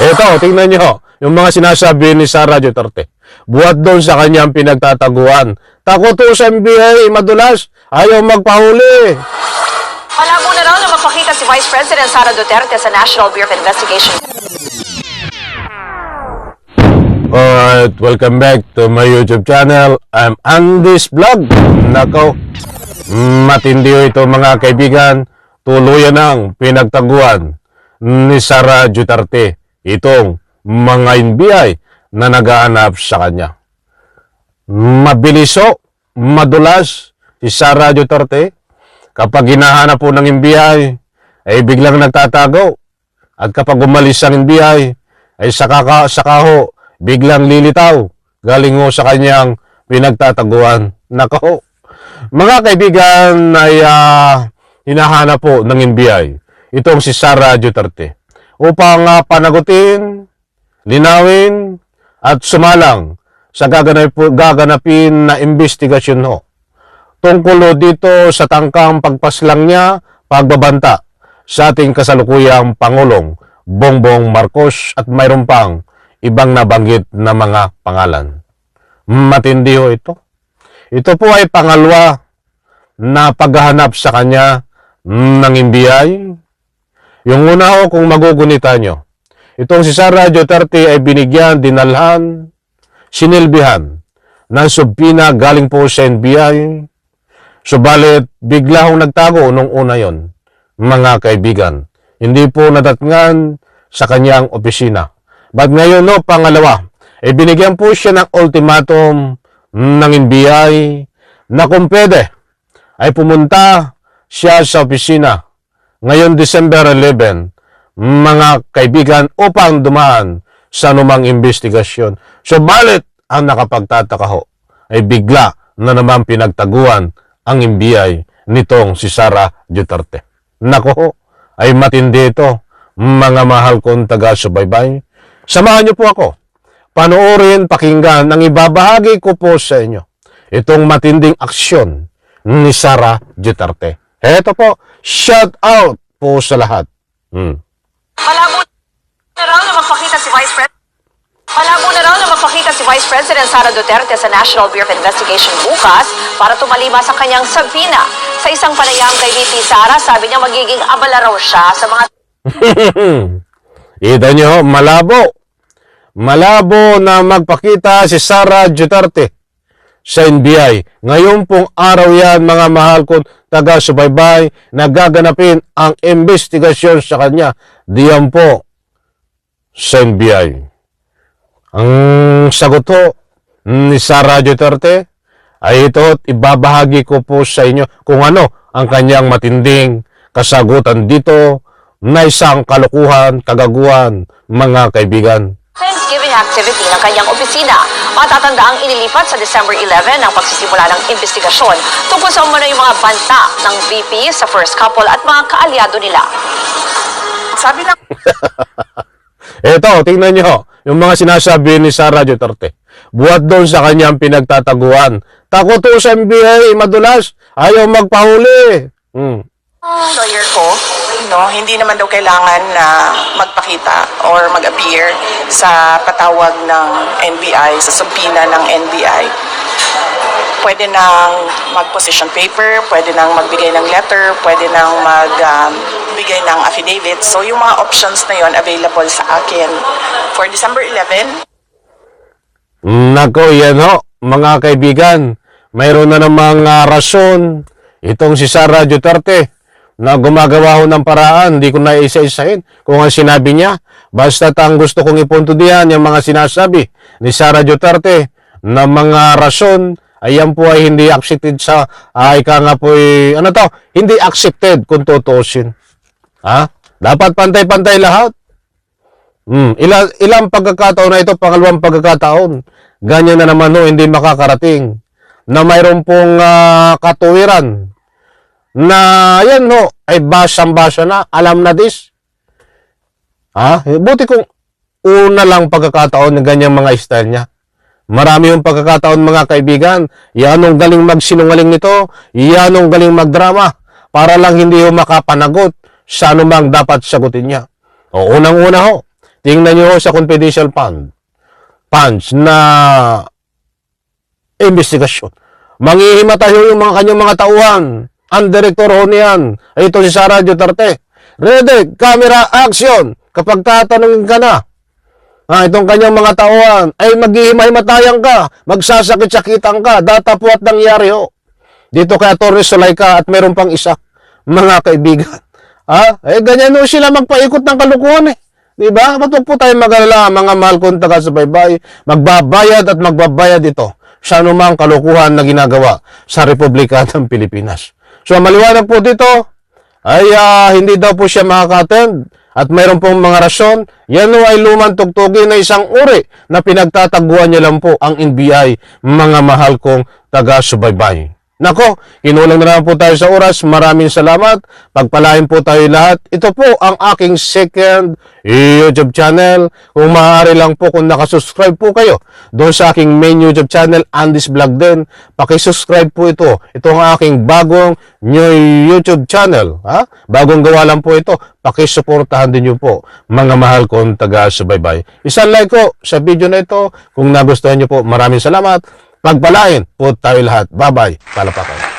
Ito, tingnan nyo, yung mga sinasabi ni Sara Duterte. Buhat doon sa kanyang pinagtataguan. Takot to sa NBI, madulas, ayaw magpahuli. Malabo na raw na mapakita si Vice President Sara Duterte sa National Bureau of Investigation. Alright, welcome back to my YouTube channel. I'm Andy's Vlog. Nako, matindi ito mga kaibigan. Tuluyan ang pinagtaguan ni Sara Duterte itong mga NBI na nagaanap sa kanya. Mabiliso, madulas si Sara Duterte. Kapag hinahanap po ng NBI, ay biglang nagtatago. At kapag umalis ang NBI, ay saka ho, biglang lilitaw. Galing ho sa kanyang pinagtataguan. Nako, mga kaibigan ay hinahanap po ng NBI itong si Sara Duterte upang panagutin, linawin at sumalang sa gaganapin na investigasyon ho. Tungkol dito sa tangkang pagpaslang niya, pagbabanta sa ating kasalukuyang Pangulong Bongbong Marcos at mayroon pang ibang nabanggit na mga pangalan. Matindi ho ito. Ito po ay pangalawa na paghahanap sa kanya ng NBI. Yung una ho, kung magugunita nyo, itong si Sara Duterte ay binigyan, dinalhan, sinilbihan ng subpina galing po sa NBI. Subalit, bigla hong nagtago nung una yon, mga kaibigan. Hindi po nadatngan sa kanyang opisina. But ngayon, no, pangalawa, ay binigyan po siya ng ultimatum ng NBI na kung pwede, ay pumunta siya sa opisina ngayon December 11, mga kaibigan, upang dumaan sa anumang investigasyon. Subalit, ang nakapagtataka ho, ay bigla na naman pinagtaguan ang NBI nitong si Sara Duterte. Nako ho, ay matindi ito, mga mahal kong taga-subaybay. Samahan niyo po ako. Panoorin, pakinggan ang ibabahagi ko po sa inyo. Itong matinding aksyon ni Sara Duterte. Heto po, shout out po sa lahat. Malabo na raw na mapakita si Vice President Sara Duterte sa National Bureau of Investigation bukas para tumalima sa kanyang sabina. Sa isang panayam kay VP Sara, sabi niya magiging abala raw siya sa mga... Ito nyo, malabo. Malabo na magpakita si Sara Duterte sa NBI. Ngayon pong araw yan, mga mahal kong taga-subaybay, nagaganapin ang investigasyon sa kanya. Diyan po sa NBI. Ang sagot ho ni Sara Duterte ay ito, ibabahagi ko po sa inyo kung ano ang kanyang matinding kasagutan dito na isang kalokohan, kagaguhan, mga kaibigan. Thanksgiving activity ng kanyang opisina. Matatandaang inilipat sa December 11 ang pagsisimula ng investigasyon tungkol sa umano yung mga banta ng VP sa first couple at mga kaalyado nila. Sabi ng... Ito, tingnan nyo, yung mga sinasabi ni Sara Duterte. Buhat doon sa kanyang pinagtataguan. Takot to sa NBI, madulas, ayaw magpahuli. Lawyer ko, hindi naman daw kailangan na magpakita or mag-appear sa patawag ng NBI, sa subpina ng NBI. Pwede nang mag-position paper, pwede nang magbigay ng letter, pwede nang magbigay ng affidavit. So yung mga options na yon available sa akin for December 11. Nako, yan ho, mga kaibigan. Mayroon na namang rason itong si Sara Duterte na gumagawa ho ng paraan. Hindi ko na isa-isahin kung ang sinabi niya. Basta ang gusto kong ipunto diyan, yung mga sinasabi ni Sara Duterte na mga rason, ayan po ay hindi accepted sa, ika nga po ay, hindi accepted kung tutuusin. Dapat pantay-pantay lahat. Ilang pagkakataon na ito, pangalawang pagkakataon, ganyan na naman ho, hindi makakarating na mayroon pong katuwiran na yan ho, ay basang-basa na, alam na this. Buti kung una lang pagkakataon ng ganyang mga style niya. Marami yung pagkakataon, mga kaibigan, yanong galing magsinungaling nito, yanong galing magdrama, para lang hindi ho makapanagot sa anumang dapat sagutin niya. O unang-una ho, tingnan nyo sa confidential funds na investigasyon. Manghihimatay yung mga kanyang mga tauhan. Ang direktor ho niyan ay ito si Sara Duterte. Ready, camera, action! Kapag tatanungin ka na, itong kanyang mga tauhan ay maghihimay-matayan ka, magsasakit-sakitan ka, data po at nangyari ho. Dito kay Atty. Zulaika at meron pang isa, mga kaibigan. Ganyan ho sila magpaikot ng kalukuhan eh. Diba? Ba't po tayo mag-alala, mga mahal kong taga-subaybay, magbabayad at magbabayad ito sa anumang kalukuhan na ginagawa sa Republika ng Pilipinas. So, maliwanag po dito, ay hindi daw po siya makaka-attend at mayroon pong mga rason. Yan ay lumang tugtugin na isang uri na pinagtataguan niya lang po ang NBI, mga mahal kong taga-subaybay. Nako, kinulang na naman po tayo sa oras. Maraming salamat. Pagpalain po tayo lahat. Ito po ang aking second YouTube channel. Kung maaari lang po, kung nakasubscribe po kayo doon sa aking main YouTube channel, Andy's Vlog din, pakisubscribe po ito. Ito ang aking bagong new YouTube channel. Bagong gawa lang po ito. Pakisuportahan din niyo po, mga mahal kong taga-subaybay. Isang like ko sa video na ito. Kung nagustuhan niyo po, maraming salamat. Pagpalain po tayo lahat. Bye-bye. Palapakan.